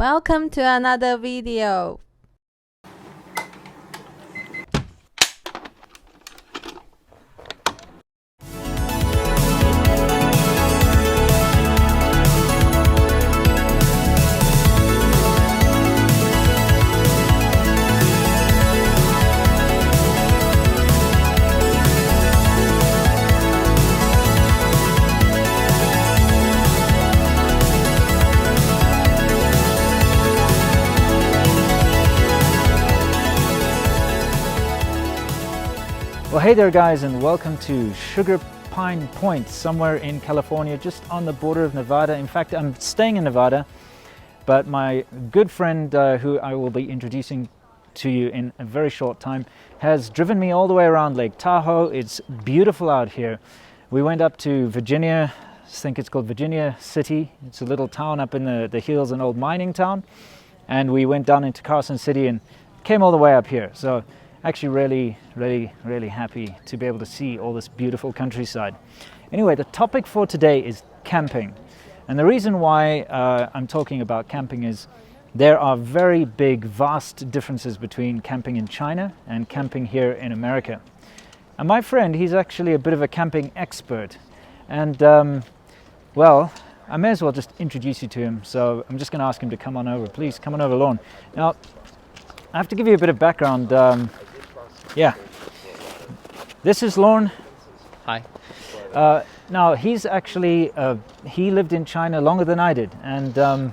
Welcome to another video. Well, hey there guys, and welcome to Sugar Pine Point, somewhere in California, just on the border of Nevada. In fact, I'm staying in Nevada, but my good friend, who I will be introducing to you in a very short time, has driven me all the way around Lake Tahoe. It's beautiful out here. We went up to Virginia, I think it's called Virginia City. It's a little town up in the hills, an old mining town. And we went down into Carson City and came all the way up here. So actually really happy to be able to see all this beautiful countryside. Anyway, the topic for today is camping. And the reason why I'm talking about camping is there are very big, vast differences between camping in China and camping here in America. And my friend, he's actually a bit of a camping expert. And well, I may as well just introduce you to him. So I'm just going to ask him to come on over. Please come on over, Lorne. Now, I have to give you a bit of background. Yeah, this is Lorne. Hi. Now he's actually, he lived in China longer than I did, and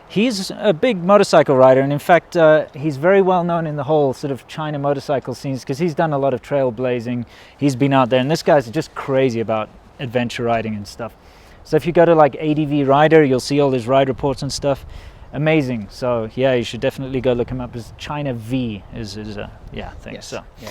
he's a big motorcycle rider, and in fact he's very well known in the whole sort of China motorcycle scenes because he's done a lot of trailblazing. He's been out there, and this guy's just crazy about adventure riding and stuff. So if you go to like ADV Rider, you'll see all his ride reports and stuff. Amazing. So yeah, you should definitely go look him up. His China V is thing. Yes. So Yeah.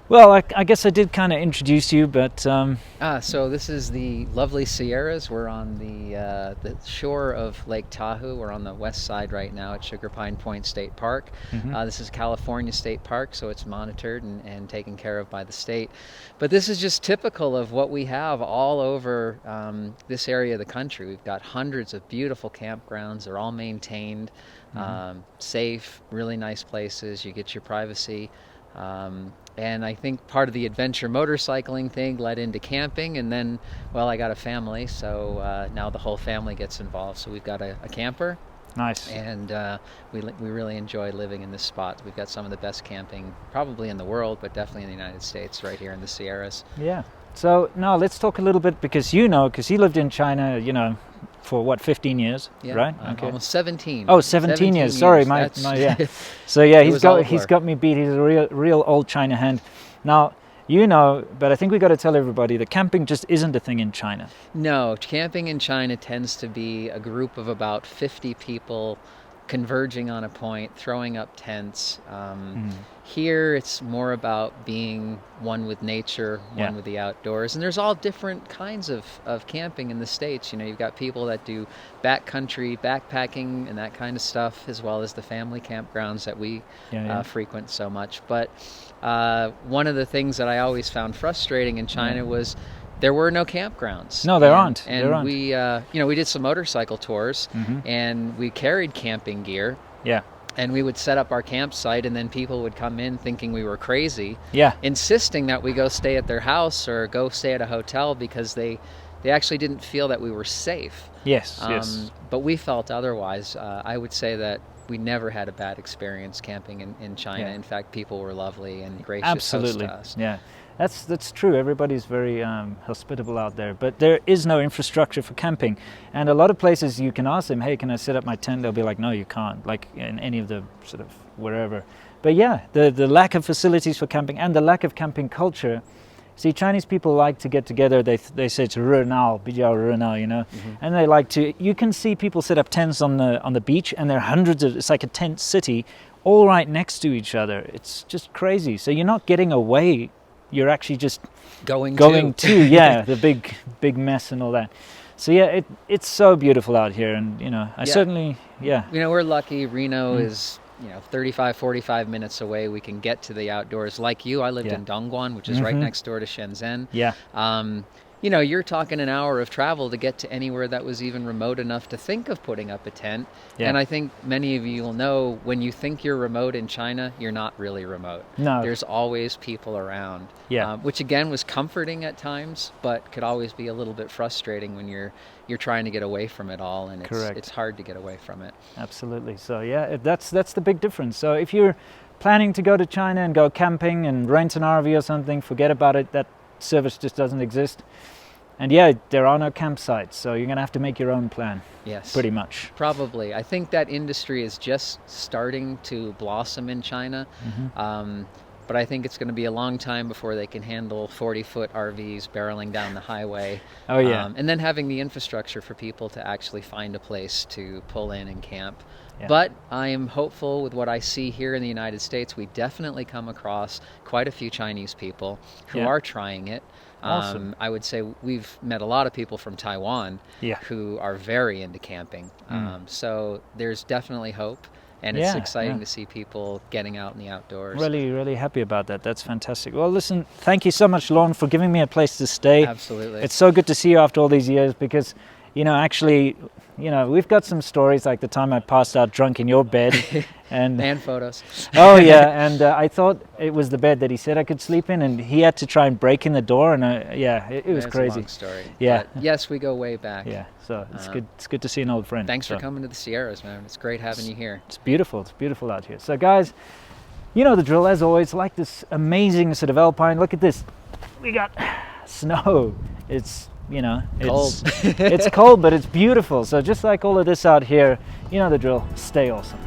well, I guess I did kind of introduce you, but So this is the lovely Sierras. We're on the shore of Lake Tahoe. We're on the west side right now at Sugar Pine Point State Park. This is California State Park, so it's monitored and taken care of by the state. But this is just typical of what we have all over this area of the country. We've got hundreds of beautiful campgrounds. They're all maintained, safe, really nice places. You get your privacy. And I think part of the adventure motorcycling thing led into camping, and then, well, I got a family, so now the whole family gets involved. So we've got a camper. nice. And we really enjoy living in this spot. We've got some of the best camping probably in the world, but definitely in the United States, right here in the Sierras. Yeah. So now let's talk a little bit, because he lived in China, for what, 15 years, Yeah, right? Okay. almost 17. Oh, 17 years. Sorry, my yeah. So yeah, It was he's got me beat. He's a real old China hand. Now, but I think we got to tell everybody that camping just isn't a thing in China. No, camping in China tends to be a group of about 50 people converging on a point, throwing up tents. Here it's more about being one with nature, one with the outdoors. And there's all different kinds of camping in the States. You've got people that do backcountry, backpacking and that kind of stuff, as well as the family campgrounds that we frequent so much. But one of the things that I always found frustrating in China was there were no campgrounds. No, there aren't. And there aren't. we did some motorcycle tours, and we carried camping gear. Yeah. And we would set up our campsite, and then people would come in thinking we were crazy, insisting that we go stay at their house or go stay at a hotel because they actually didn't feel that we were safe. Yes, yes. But we felt otherwise. I would say that we never had a bad experience camping in China. Yeah. In fact, people were lovely and gracious. Absolutely. Hosts to us. Yeah. That's true. Everybody's very hospitable out there, but there is no infrastructure for camping. And a lot of places you can ask them, hey, can I set up my tent? They'll be like, no, you can't, like in any of the sort of wherever. But yeah, the lack of facilities for camping and the lack of camping culture. See, Chinese people like to get together. They say it's renao, bijiao renao, and they like to. You can see people set up tents on the beach, and there are hundreds of. It's like a tent city, all right next to each other. It's just crazy. So you're not getting away. You're actually just going to the big mess and all that. So yeah, it's so beautiful out here, and certainly we're lucky. Reno is 35, 45 minutes away. We can get to the outdoors. Like you, I lived in Dongguan, which is right next door to Shenzhen. Yeah. you know, you're talking an hour of travel to get to anywhere that was even remote enough to think of putting up a tent. Yeah. And I think many of you will know, when you think you're remote in China, you're not really remote. No. There's always people around. Yeah. Which again was comforting at times, but could always be a little bit frustrating when you're trying to get away from it all, and it's hard to get away from it. Absolutely. So yeah, that's the big difference. So if you're planning to go to China and go camping and rent an RV or something, forget about it. That service just doesn't exist. And yeah, there are no campsites, so you're going to have to make your own plan. Yes. Pretty much. Probably. I think that industry is just starting to blossom in China. But I think it's going to be a long time before they can handle 40-foot RVs barreling down the highway. Oh yeah. And then having the infrastructure for people to actually find a place to pull in and camp. Yeah. But I am hopeful with what I see here in the United States. We definitely come across quite a few Chinese people who are trying it. Awesome. I would say we've met a lot of people from Taiwan Yeah. who are very into camping. So there's definitely hope. And it's exciting to see people getting out in the outdoors. Really, really happy about that. That's fantastic. Well, listen, thank you so much, Lon, for giving me a place to stay. Absolutely. It's so good to see you after all these years, because, you know, actually, you know, we've got some stories like the time I passed out drunk in your bed. And photos. Oh, yeah. And I thought it was the bed that he said I could sleep in, and he had to try and break in the door. And it was crazy. It's a long story. Yeah. But yes, we go way back. Yeah. So it's good. It's good to see an old friend. Thanks for coming to the Sierras, man. It's great having you here. It's beautiful. It's beautiful out here. So, guys, you know the drill. As always, like this amazing sort of alpine. Look at this. We got snow. It's, you know, Cold. It's cold, but it's beautiful. So just like all of this out here, you know the drill. Stay awesome.